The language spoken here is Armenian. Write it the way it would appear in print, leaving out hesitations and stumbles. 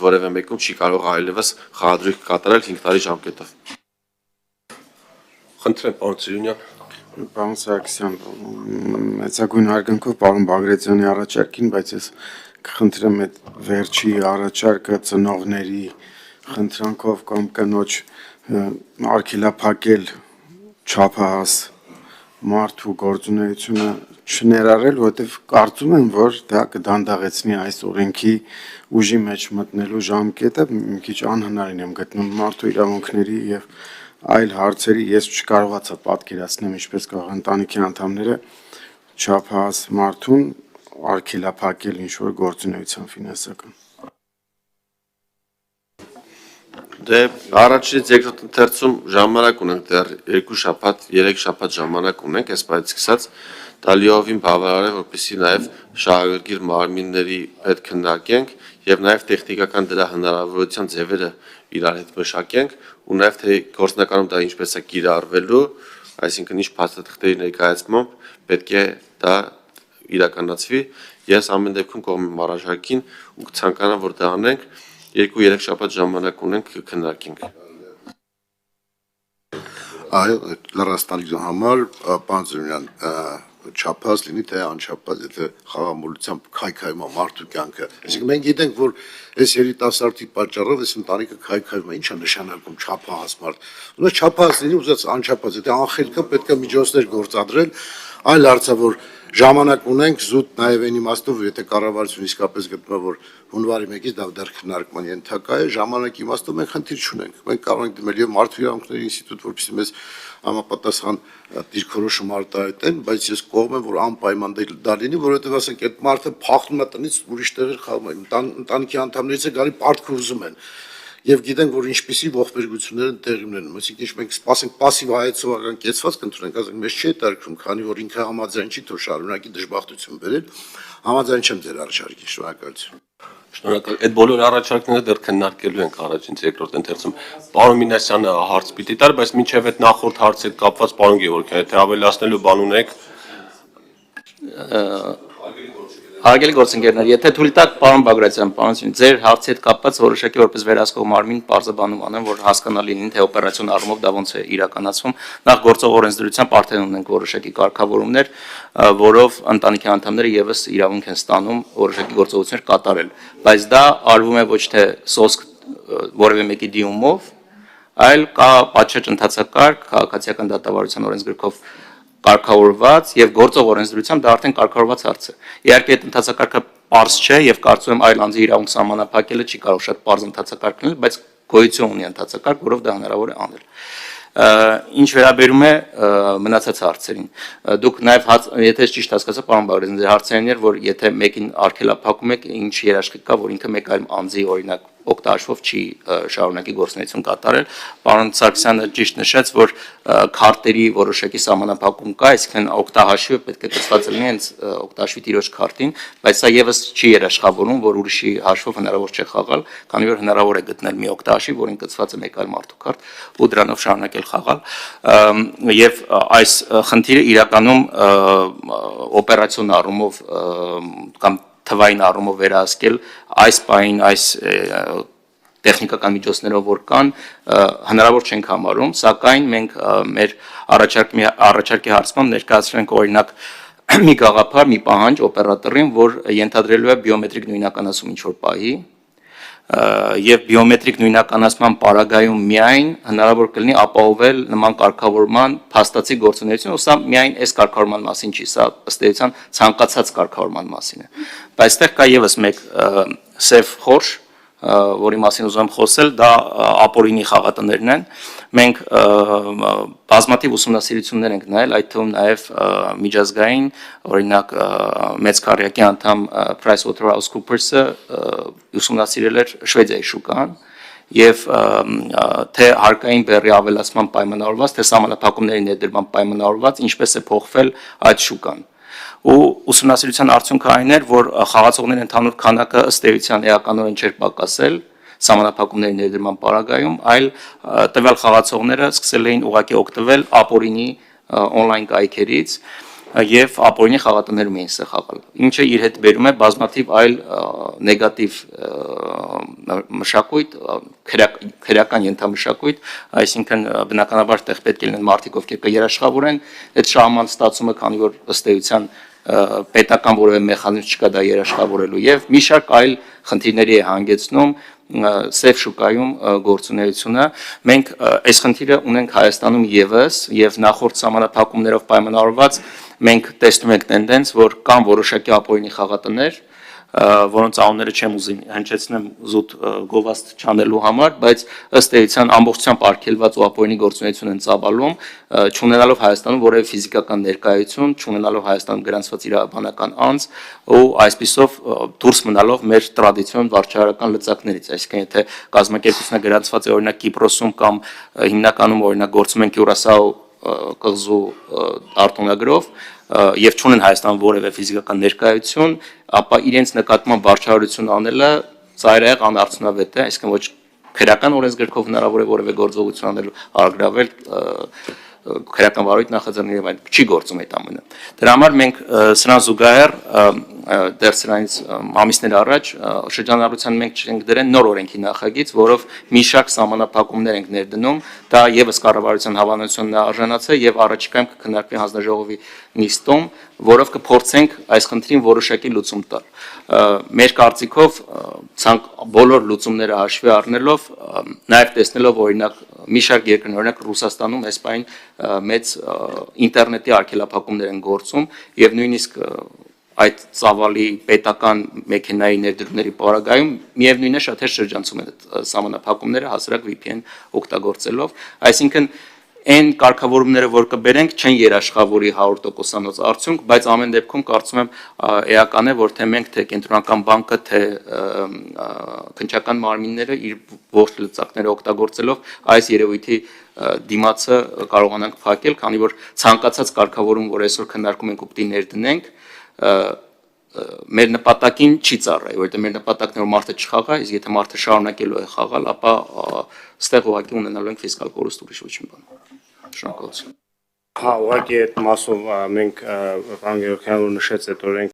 որևէ մեկում չի կարող այլևս խաղադրույք կատարել 5 տարի ժամկետով։ Խնդրեմ, պարոն Սիրունյան։ Պարոն Սարգսյան, մեծագույն հարգանքով պարոն Բագրատյանի առաջարկին, բայց ես կխնդրեմ այդ վերջի առաջարկը ծնողների խնդրանքով կամ կնոջ արգելափակել չափահաս մարդու գործունեությունը չներառել, որովհետև կարծում եմ, որ դա կդանդաղեցնի այս օրենքի ուժի մեջ մտնելու ժամկետը, մի քիչ անհնարին եմ գտնում մարդու իրավունքների եւ այլ հարցերի ես չկարողացա պատկերացնել ինչպես կարող ընտանիքի անդամները չափահաս մարդուն արգելափակել ինչ որ գործունեության ֆինանսական։ Դե առաջից երկրորդ ընթերցում ժամանակ ունենք դեռ 2 շաբաթ, 3 շաբաթ ժամանակ ունենք, այս բայց սկսած դա լիովին բավարար է, որպեսզի նաև շահագրգիռ մարմինների հետ քննարկենք եւ նաև տեխնիկական դրա հնարավորության ձևերը իրար հետ մշակենք ու նաև թե գործնականում դա ինչպես է կիրառվելու, այսինքն ինչ փաստաթղթերի ներկայացմամբ պետք է դա իրականացվի։ Ես ամեն դեպքում կողմ եմ առաջարկին ու կցանկանամ, որ դա անենք 2-3 շաբաթ ժամանակ ունենք քննարկենք։ Այո, լրաստանի համար պարոն Սիրունյան չափած լինի թե անչափած, եթե խաղամոլությամբ քայքայում է մարդու կյանքը։ Այսինքն մենք գիտենք, որ այս երիտասարդի պատճառով այս ընտանիքը քայքայում է, ի՞նչ է նշանակում չափած մարդ։ Ուրեմն չափած լինի, ուզած անչափած, եթե անխելքը պետք է միջոցներ գործադրել, այլ հարցը որ ժամանակ ունենք զուտ նաև այն իմաստով, եթե կառավարությունը իսկապես գտնում է, որ հունվարի 1-ից դա դեռ քննարկման ենթակա է, ժամանակի իմաստով մենք խնդիր չունենք։ Մենք կարող ենք դիմել եւ մարդու իրավունքների ինստիտուտ, որպեսզի մեզ համապատասխան դիրքորոշում արտահայտեն, բայց ես կողմ եմ, որ անպայման դա լինի, որովհետեւ ասենք այդ մարդը փախնում է տնից ուրիշ տեղեր խաղում է, ընտանիքի անդամներից է գալի պարտքը ուզում են։ Եվ գիտենք, որ ինչպիսի ողբերգություններ են տեղի ունենում, այսինքն մենք սպասենք пассив հայեցողական կեցված կընտրենք, ասենք մեզ չի տարկում, քանի որ ինքը համաձայն չի թող շարունակի դժբախտություն բերել, համաձայն չեմ ձեր առաջարկի, շնորհակալություն։ Շնորհակալ։ Այդ բոլոր առաջարկները դեռ քննարկելու ենք առաջին երկրորդ ընթերցում։ Պարոն Մինասյանը հարց պիտի տար, բայց մինչև այդ նախորդ հարցի հետ կապված պարոն Գևորգյան, եթե ավելացնելու բան ունեք։ Հարգելի գործընկերներ, եթե թույլ տաք, պարոն Բագրատյան, պարոն Սիրունյան, ձեր հարցի հետ կապված որոշակի որպես վերահսկող մարմին պարզաբանում անեմ, որ հասկանալի լինի, թե օպերացիոն առումով դա ոնց է իրականացվում։ Նախ գործող օրենսդրությամբ արդեն ունենք որոշակի կարգավորումներ, որով ընտանիքի անդամները եւս իրավունք են ստանում որոշակի գործողություններ կատարել, բայց դա արվում է ոչ թե սոսկ որևէ մեկի դիմումով, այլ կա պատշաճ ընթացակարգ քաղաքացիական դատավարության օրենսգրքով կարգավորված եւ գործող օրենսդրությամբ դա արդեն կարգավորված հարց է։ Իհարկե այդ ընթացակարգը պարզ չէ եւ կարծում եմ այլ անձի իրավունք սահմանափակելը չի կարող շատ պարզ ընթացակարգ լինել, բայց գոյություն ունի ընթացակարգ, որով դա հնարավոր է անել։ Ինչ վերաբերում է մնացած հարցերին, դուք նաեւ եթե ճիշտ հասկացա, պարոն Բագրատյան, ձեր հարցերն էր, որ եթե մեկին արգելափակում եք, ինչ երաշխիք կա, որ ինքը մեկ այլ անձի օրինակ օգտաշվով չի շարունակի գործունեություն կատարել։ Պարոն Սարգսյանը ճիշտ նշեց, որ քարտերի որոշակի սահմանափակում կա, այսինքն օգտահաշիվը պետք է կցված լինի հենց օգտահաշվի տիրոջ քարտին, բայց սա եւս չի երաշխավորում, որ ուրիշի հաշվով հնարավոր չէ խաղալ, քանի որ հնարավոր է գտնել մի օգտահաշիվ, որին կցված է մեկ այլ մարդու քարտ, ու դրանով շարունակել խաղալ։ Եվ այս խնդիրը իրականում օպերացիոն առումով կամ թվային առումով վերահսկել այս պահին այս տեխնիկական միջոցներով որ կան հնարավոր չենք համարում, սակայն մենք մեր առաջարկի հարցման ներկայացրել ենք օրինակ մի գաղափար, մի պահանջ օպերատորին, որ ենթադրելու է բիոմետրիկ նույնականացում ինչ որ պահի եւ բիոմետրիկ նույնականացման պարագայում միայն հնարավոր կլինի ապահովել նման կարգավորման փաստացի գործունեություն, ու սա միայն այս կարգավորման մասին չի, սա ըստ էության ցանկացած կարգավորման մասին է։ Բայց այստեղ կա եւս մեկ սև խորշ, որի մասին ուզում եմ խոսել, դա ապօրինի խաղատներն են։ Մենք բազմաթիվ ուսումնասիրություններ ենք նայել, այդ թվում նաև միջազգային, օրինակ մեծ քառյակի անդամ PricewaterhouseCoopers-ը ուսումնասիրել էր Շվեդիայի շուկան եւ թե հարկային բեռի ավելացման պայմանավորված, թե սահմանափակումների ներդրման պայմանավորված, ինչպես է փոխվել այդ շուկան։ Ու ուսումնասիրության արդյունքը այն էր, որ խաղացողների ընդհանուր քանակը ըստ էության էականորեն չէր պակասել սահմանափակումների ներդրման պարագայում, այլ տվյալ խաղացողները սկսել էին ուղղակի օգտվել ապօրինի on-line կայքերից եւ ապօրինի խաղատներում էին սա խաղալ, ինչը իր հետ բերում է բազմաթիվ այլ նեգատիվ մշակույթ, քրեական ենթամշակույթ, այսինքն բնականաբար տեղ պետք է լինեն մարդիկ, ովքեր կերաշխավորեն այդ շահման ստացումը, քանի որ ըստ էության պետական որևէ մեխանիզմ չկա դա երաշխավորելու եւ մի շարք այլ խնդիրների է հանգեցնում սև շուկայում գործունեությունը մենք այս խնդիրը ունենք Հայաստանում եւս եւ նախորդ սահմանափակումներով պայմանավորված մենք տեսնում ենք տենդենս որ կան որոշակի ապօրինի խաղատներ որոնց անունները չեմ ուզի հնչեցնեմ զուտ գովաստ չանելու համար, բայց ըստ էության ամբողջությամբ արգելված ու ապօրինի գործունեություն են ծավալում, չունենալով Հայաստանում որևէ ֆիզիկական ներկայություն, չունենալով Հայաստանում գրանցված իրավաբանական անձ ու այսպիսով դուրս մնալով մեր տրադիցիոն վարչահարական լծակներից, այսինքն եթե կազմակերպությունը գրանցված է օրինակ Կիպրոսում կամ հիմնականում օրինակ գործում են Կյուրասաու կղզու արտոնագրով եւ չունեն Հայաստանում որևէ ֆիզիկական ներկայություն, ապա իրենց նկատմամբ վարչահարություն անելը ծայրահեղ անարդյունավետ է, այսինքն ոչ քրեական օրենսգրքով հնարավոր է որևէ գործողություն անել, արգրավել քրեական վարույթ նախաձեռնել եւ այլն, չի գործում այդ ամենը։ Դրա համար մենք սրան զուգահեռ դեռ սրանից ամիսներ առաջ շրջանառության մենք չենք դրել նոր օրենքի նախագիծ, որով մի շարք սահմանափակումներ ենք ներդնում, դա եւս կառավարության հավանությունն է արժանացել եւ առաջիկայում կքննարկվի հանձնաժողովի նիստում, որով կփորձենք այս խնդրին որոշակի լուծում տալ։ Մեր կարծիքով բոլոր լուծումները հաշվի առնելով, նաեւ տեսնելով օրինակ մի շարք երկրներ, օրինակ Ռուսաստանում այս պայն մեծ ինտերնետի արգելափակումներ են գործում եւ նույնիսկ այդ ծավալի պետական մեքենայի ներդրումների պարագայում միևնույնն է շատ հեշտ շրջանցում են այդ սահմանափակումները հասարակ VPN օգտագործելով, այսինքն այն կարգավորումները, որ կբերենք, չեն երաշխավորի 100%-անոց արդյունք, բայց ամեն դեպքում կարծում եմ էական է, որ թե մենք, թե Կենտրոնական բանկը, թե քննչական մարմինները իր ողջ լծակները օգտագործելով այս երևույթի դիմացը կարողանանք փակել, քանի որ ցանկացած կարգավորում, որ այսօր քննարկում ենք ու պիտի ներդնենք, մեր նպատակին չի ծառայի, որովհետեւ մեր նպատակն է որ մարդը չխաղա, իսկ եթե մարդը շարունակելու է խաղալ, ապա ստեղ ուղղակի ունենալու ենք ֆիսկալ կորուստ ուրիշ ոչ մի բան։ Շնորհակալություն։ Հա, ուղղակի այդ մասով մենք Վան Գևորգյանը նշեց այդ օրենքը